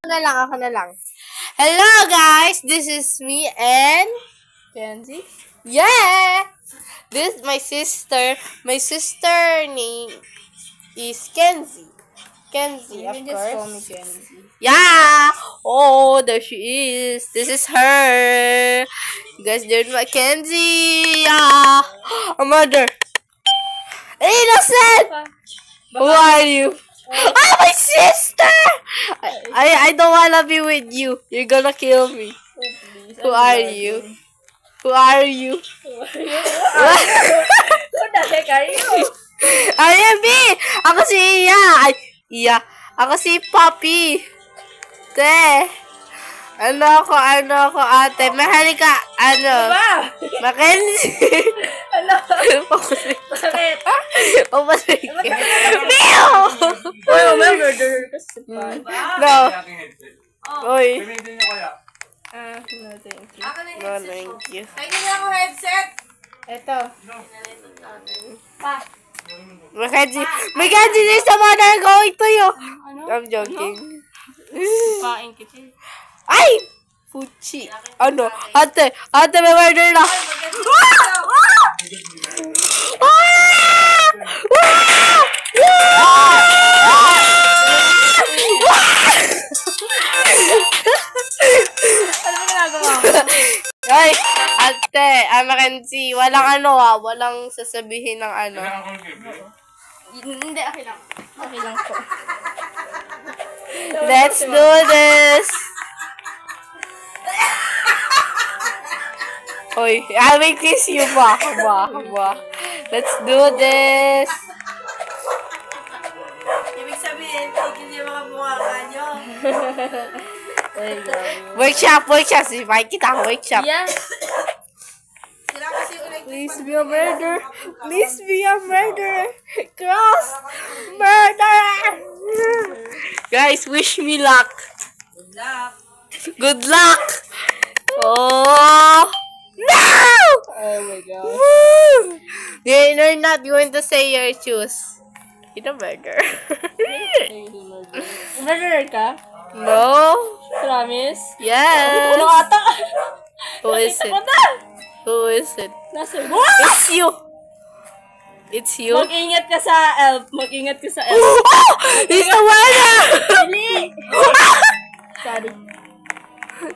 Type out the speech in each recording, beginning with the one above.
Ako na lang. Hello guys, this is me and Kenzie. Yeah! This is my sister. My sister name is Kenzie. Kenzie, of course. Just call me Kenzie. Yeah! Oh, there she is. This is her. You guys did my Kenzie. Yeah! A murder. Innocent! Who are you? Oh, my sister! I don't wanna be with you. You're gonna kill me. Who are you? Who are you? Who the heck are you? I am B! Ako si Iya! Ay, Iya. Ako si Poppy. Te. Ano ako, ate? Mahali ka, Ba? Mackenzie. Ano? Papasay. Bakit? Papasay. Meow! Oh, remember the No. Oy. no, thank you. No, thank you. Tingnan niyo ako headset. Ito. Pa. Mackenzie. Mackenzie, there's someone going to you. Ano? I'm joking. Pain kita. Ay! Fuchi. Ano? Ate, may murder na. Ano ba ginagawa mo? Ay, ate, Mackenzie, walang sasabihin ng ano. Hindi, okay lang. Okay lang po. Let's do this. Oy, I will kiss you ba? Let's do this. Ibig sabihin, tigil yung mga bunga nyo. Workshop. Si Mike, kita ko workshop. Yeah. Sila kasi ulit. Please be a murderer. Please be a murderer. Cross. Murderer. Guys, wish me luck. Good luck. Good luck. Oh. No! Oh my God. Woo! You're not going to say your choose. You're a murderer. Murderer ka? No. Promise? Yes. Ano ata? Who is it? Who is it? Nasa It's you. It's you. Mag-ingat ka sa elf. Mag-ingat ka sa elf. Oh! He's the winner! Dali! Sorry.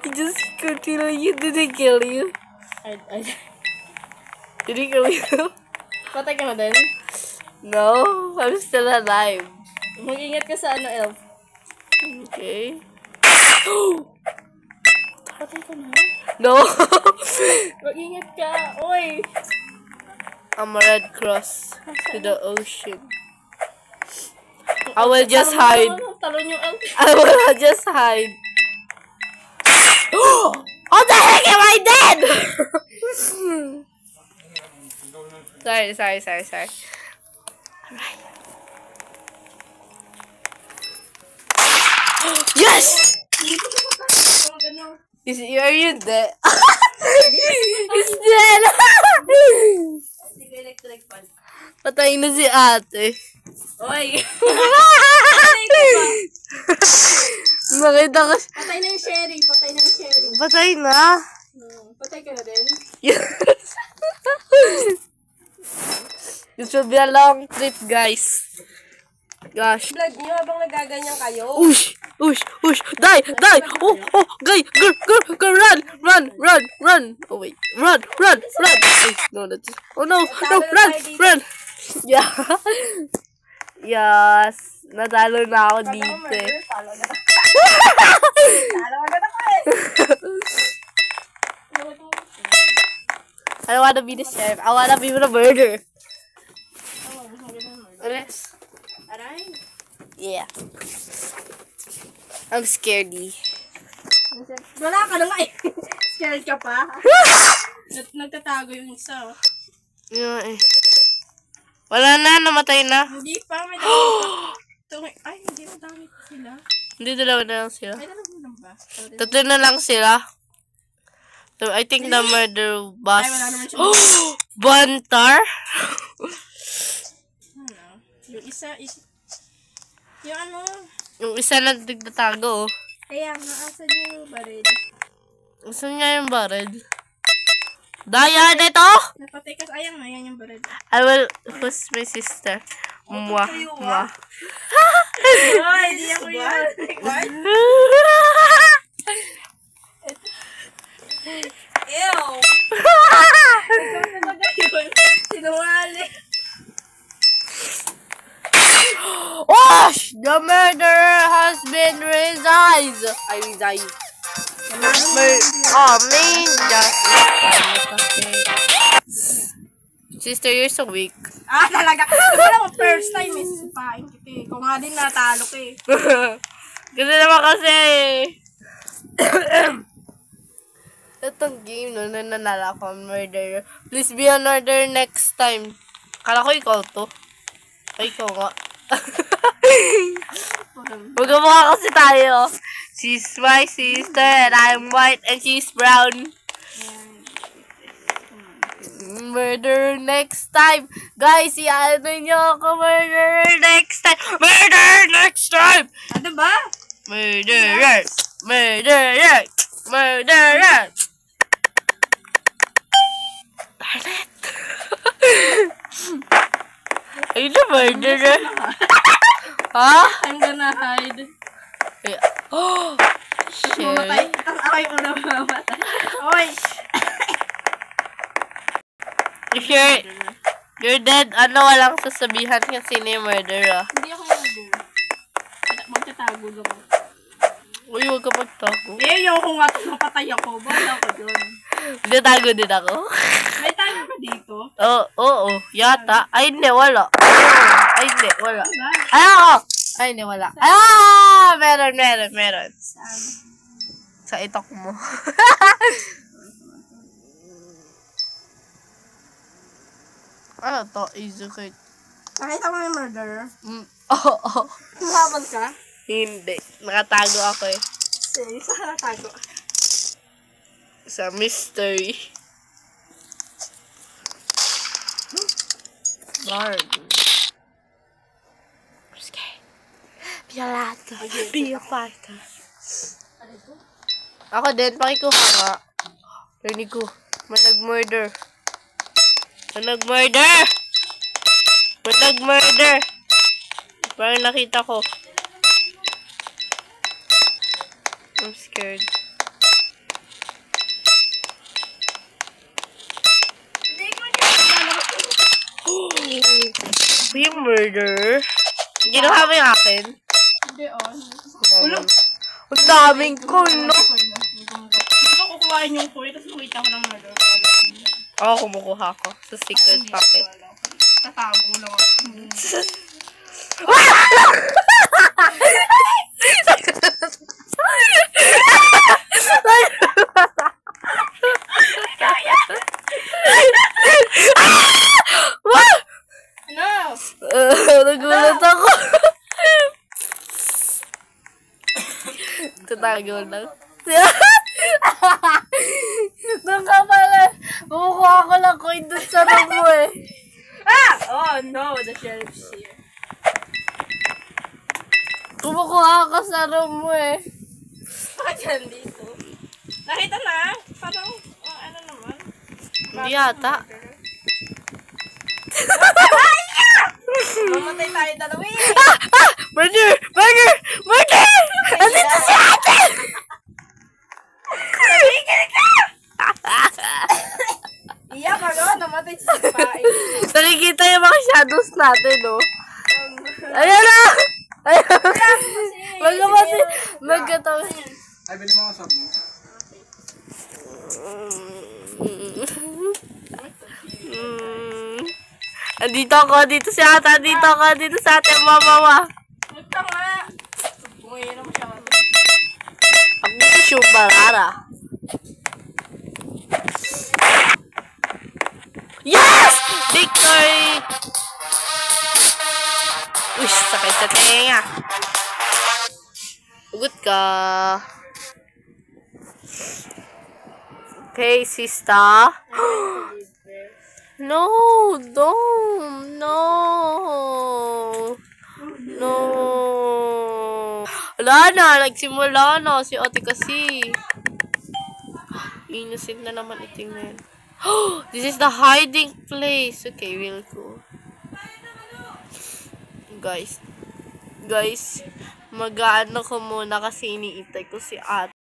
He just continue. You didn't kill you. Did he kill you? Patay ka na din? No, I'm still alive. Mag-ingat ka sa ano, elf. Okay. Patay ka na? No. Mag-ingat ka. Oy! I'm a red cross to the ocean. I will just hide. Talon yung elf. I will just hide. How the heck am I dead? Sorry. Yes! Are you dead? He's dead! Patay na si ate. Oy! Makita ko. Patay na yung Sherry. Patay na? Patay ka na din? Yes. This will be a long trip, guys. Gosh. Vlog nyo habang nagaganyan kayo. Ush! Die! Oh, girl, run! Oh, wait. Run! Ay, no, that's... Oh, no, run! Yeah. Yes. Natalo na ako dito. Talo na ako eh. I don't wanna be the sheriff. I wanna be the murderer. Let's... Aray. Yeah. I'm scaredy. Wala ka na nga eh. Scared ka pa? Nagtatago yung isa. Yeah, eh. Wala na, namatay na. Hindi pa, may dami pa. Ay, hindi na dami pa sila. Hindi, dalawa na lang sila. May dalawa lang ba? Tatlo na lang sila. So, I think the murder was... Ay, wala naman siya. Bantar? Yung isa, yung ano? Yung isa na nagtatago, oh. Kaya nga, asan yung baril? Saan nga yung baril? Daya nito! Napatay ka. Ayan nga, yan yung baril. I will, who's my sister? Mwah, mwah. Ay, di ako yun. What? Ew! Sinungaling. Oh! The murderer has been resigned. I resigned. Oh, man. Sister, you're so weak. Ah, talaga. Wala mo, first time eh. Sipain kita eh. Kung nga din natalo ka eh. Kasi naman kasi. Itong game no, nananala ko, murderer. Please be a murderer next time. Kala ko ikaw to. Ay, ikaw nga. Magkamukha kasi tayo. She's my sister and I'm white and she's brown. Murder next time. Guys, ano nyo ako, murderer next time. Murder next time. Ano ba? Murderer. Murderer. Murderer. Darn it. Ayun na, murderer. Ha? I'm gonna hide. Oh, shit. Mamatay. Tapos ako yung unang mamatay. Oy! If you're dead, ano, walang sasabihan kung sino yung murderer. Hindi ako murder. Magtatago lang ako. Uy, huwag ka magtago. Eh, yung kung nga napatay ako, bala ko yun. Natago din ako. May tago ka dito? Oo, yata. Ay, hindi, wala. Ay, hindi, wala. Diba? Ay, ako! Ay, hindi, wala. Meron. Saan? Sa itok mo. Ano to? Izukit. Nakita mo yung murderer? Oo. Tumaban ka? Hindi. Nakatago ako eh. Sige, saan ka natago? Sa mystery. Lord. I'm scared. Be a lad. Be a fighter. Ako din, pakikuha nga. Rinig ko. May nag-murder. Parang nakita ko. I'm scared. Yung murder? Ginawa mo yung akin? Hindi, on. Ulo. Ang daming coin, no? Hindi ko kukuhain yung coin, tapos kumita ko ng murder. Oo, kumukuha ko sa secret pocket. Tatago lang ako. Ano? Nagulat ako. Tatago lang. Doon ka pala. Kumukuha ko lang coin doon sa room mo eh. Ah! Oh no, the sheriff's here. Kumukuha ka sa room mo eh. Bakit yan dito? Nakita na? Parang, ano naman? Hindi yata. Mamatay tayo dalawa eh. Murder! Andito si ate! Iyak ka no? Namatay si Sipain. Nakikita yung mga shadows natin, no? Ayan na! Magkatawa. Ay, bili mo nga sab mo. Dito si ata, dito sa ate, mama. Huwag ka nga. Buminom siya. Ako si Shumbarara. Yes! Victory! Uy, sakit sa tenga. Ugot ka. Okay, sister. No, don't. No. Wala na, nagsimula na si ate kasi. Innocent na naman itingnan. This is the hiding place. Okay, we'll go. Guys, mag-ano ko muna kasi iniintay ko si ate.